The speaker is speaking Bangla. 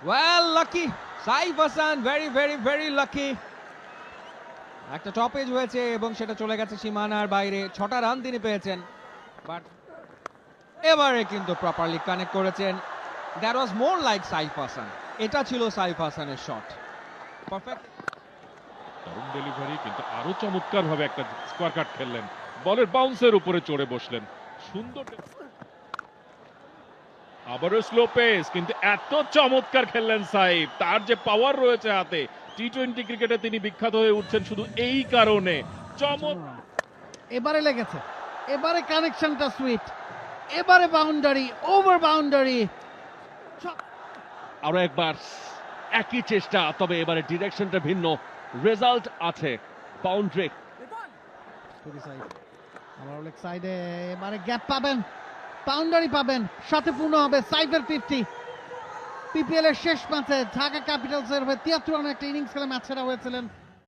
Well lucky Saif Hasan, very very very lucky. একটা টপেজ হয়েছে এবং সেটা চলে গেছে সীমানার বাইরে। 6টা রান তিনি পেয়েছেন, বাট এবারে কিন্তু প্রপারলি কানেক্ট করেছেন। That was more like Saif Hasan. এটা ছিল সাইফ হাসানের শট, পারফেক্ট। দারুণ ডেলিভারি, কিন্তু আরো চমৎকার ভাবে একটা স্কোয়ার কাট খেললেন, বলের বাউন্সের উপরে চড়ে বসলেন, সুন্দর। আবারও স্লো পেস, কিন্তু এত চমৎকার খেললেন সাইফ। তার যে পাওয়ার রয়েছে হাতে, টি-20 ক্রিকেটে তিনি বিখ্যাত হয়ে উঠছেন শুধু এই কারণে। এবারে লেগেছে, এবারে কানেকশনটা সুইট, এবারে বাউন্ডারি, ওভার বাউন্ডারি। আরো একবার একই চেষ্টা, তবে এবারে ডিরেকশনটা ভিন্ন, রেজাল্ট আছে বাউন্ডারি। আমার লেগ সাইডে এবারে গ্যাপ পাবেন, বাউন্ডারি পাবেন, সাথে পূর্ণ হবে সাইফের 50। পিপিএল এর শেষ ম্যাচে ঢাকা ক্যাপিটালস এর হয়ে 73 রানের একটা ইনিংস খেলে ম্যাচ সেরা হয়েছিলেন।